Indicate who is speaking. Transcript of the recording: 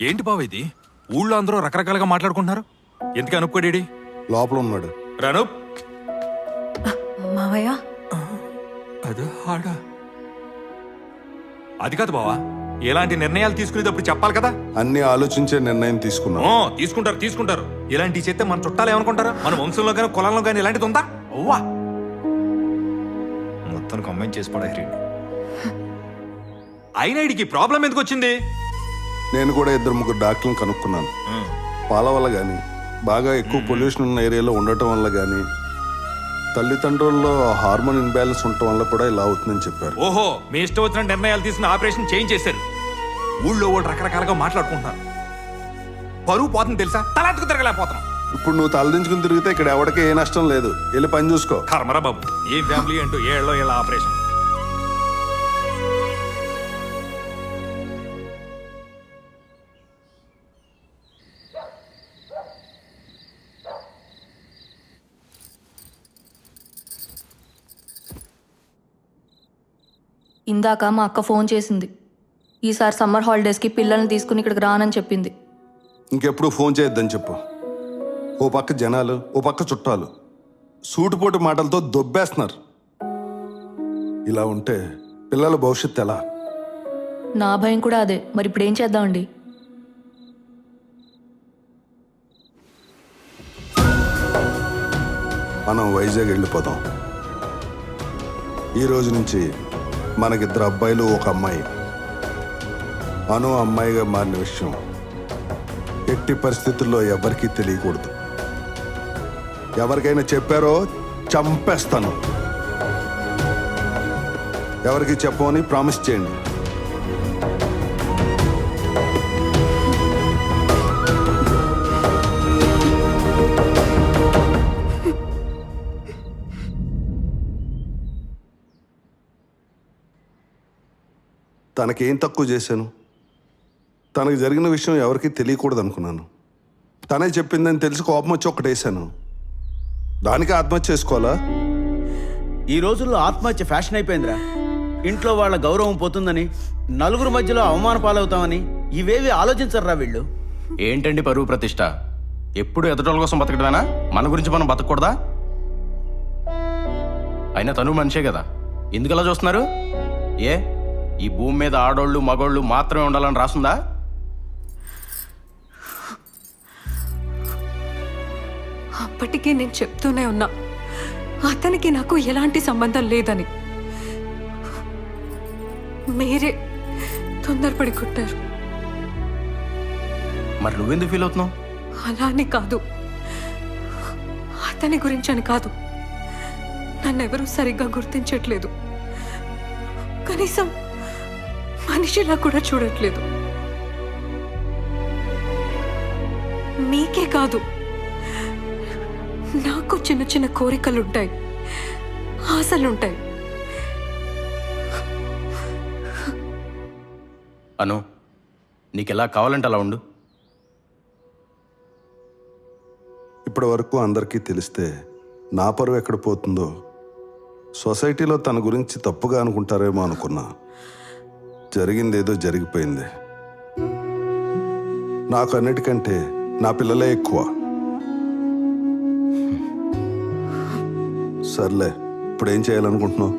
Speaker 1: ఏంటి బావ ఇది? ఊళ్ళో అందరూ రకరకాలుగా మాట్లాడుకుంటున్నారు. ఎందుకు అనుకోడేడి?
Speaker 2: లోపల ఉన్నాడు.
Speaker 1: రనూప్
Speaker 3: మావయ్య
Speaker 1: అదో ఆడా. అది కాదు బావా, ఎలాంటి నిర్ణయాలు తీసుకునేటప్పుడు చెప్పాలి కదా.
Speaker 2: అన్ని ఆలోచించే నిర్ణయం తీసుకున్నా.
Speaker 1: తీసుకుంటారు. ఇలాంటి చేస్తే మన చుట్టాలు ఏమనుకుంటారా? మన వంశంలో కానీ కులంలో కానీ ఇలాంటిది ఉందా? అవ్వా మొత్తం కంబైన్ చేసి పడేయండి. అయినా ఇడికి ప్రాబ్లం ఎందుకు వచ్చింది?
Speaker 2: నేను కూడా 2-3 డాక్టర్లను కనుక్కున్నాను. పాల వల్ల కానీ, బాగా ఎక్కువ పొల్యూషన్ ఉన్న ఏరియాలో ఉండటం వల్ల కానీ, తల్లిదండ్రుల్లో హార్మోన్ ఇన్బ్యాలెన్స్ ఉండటం వల్ల కూడా ఇలా అవుతుందని చెప్పారు.
Speaker 1: ఓహో, మీ ఇష్టం వచ్చిన నిర్ణయాలు తీసుకుని ఆపరేషన్ చేంజ్ చేశారు. ఊళ్ళో వాళ్ళు రకరకాలుగా మాట్లాడుకుంటున్నారు. పరువు పోతుంది తెలుసా? తలెత్తుకు తిరగలేకపోతున్నాం.
Speaker 2: ఇప్పుడు నువ్వు తలదించుకుని తిరిగితే ఇక్కడ ఎవరికి ఏ నష్టం లేదు. వెళ్ళి పని చూసుకో.
Speaker 1: కర్మరా బాబు, ఏ ఫ్యామిలీ అంటూ ఏళ్ళలో ఏళ్ళ ఆపరేషన్.
Speaker 3: ఇందాక మా అక్క ఫోన్ చేసింది. ఈసారి సమ్మర్ హాలిడేస్కి పిల్లల్ని తీసుకుని ఇక్కడికి రానని చెప్పింది.
Speaker 2: ఇంకెప్పుడు ఫోన్ చేయొద్దని చెప్పు. ఓ పక్క జనాలు, ఓ పక్క చుట్టాలు సూటుపోటు మాటలతో దొబ్బేస్తున్నారు. ఇలా ఉంటే పిల్లల భవిష్యత్తు ఎలా?
Speaker 3: నా భయం కూడా అదే. మరి ఇప్పుడు ఏం చేద్దామండి?
Speaker 2: మనం వైజాగ్ వెళ్ళిపోదాం. ఈ రోజు నుంచి మనకిద్దరు అబ్బాయిలు, ఒక అమ్మాయి. అను అమ్మాయిగా మారిన విషయం ఎట్టి పరిస్థితుల్లో ఎవరికీ తెలియకూడదు. ఎవరికైనా చెప్పారో చంపేస్తాను. ఎవరికి చెప్పమని ప్రామిస్ చేయండి. తనకేం తక్కువ చేశాను? తనకు జరిగిన విషయం ఎవరికీ తెలియకూడదు అనుకున్నాను. తనే చెప్పిందని తెలిసి కోపం వచ్చి ఒకటేశాను. దానికి ఆత్మహత్య చేసుకోవాలా?
Speaker 4: ఈ రోజుల్లో ఆత్మహత్య ఫ్యాషన్ అయిపోయిందిరా. ఇంట్లో వాళ్ళ గౌరవం పోతుందని, నలుగురు మధ్యలో అవమాన పాలవుతామని ఇవేవి ఆలోచించర్రా వీళ్ళు.
Speaker 5: ఏంటండి పరువు ప్రతిష్ట? ఎప్పుడు ఎదుటోళ్ళ కోసం బతకడమేనా? మన గురించి మనం బతకూడదా? అయినా తను మనిషే కదా, ఎందుకలా చూస్తున్నారు? ఈ భూమి మీద ఆడోళ్ళు మగోళ్ళు మాత్రమే ఉండాలని రాసుందా?
Speaker 6: అప్పటికే నేను చెప్తూనే ఉన్నా, అతనికి నాకు ఎలాంటి సంబంధం లేదని. మీరే తొందరపడి కొట్టారు.
Speaker 5: మరి నువ్వెందుకు ఫీల్ అవుతున్నావు?
Speaker 6: అలా అని కాదు, అతని గురించి అని కాదు. నన్నెవరూ సరిగ్గా గుర్తించట్లేదు. కనీసం మనిషిలా కూడా చూడట్లేదు. మీకే కాదు, నాకు చిన్న చిన్న కోరికలుంటాయి, ఆశలుంటాయి.
Speaker 5: అను, నీకు ఎలా కావాలంటే అలా ఉండు.
Speaker 2: ఇప్పటి వరకు అందరికీ తెలిస్తే నా పరువు ఎక్కడ పోతుందో, సొసైటీలో తన గురించి తప్పుగా అనుకుంటారేమో అనుకున్నా. జరిగిందేదో జరిగిపోయింది. నాకు అన్నిటికంటే నా పిల్లలే ఎక్కువ. సర్లే, ఇప్పుడేం చేయాలనుకుంటున్నావు?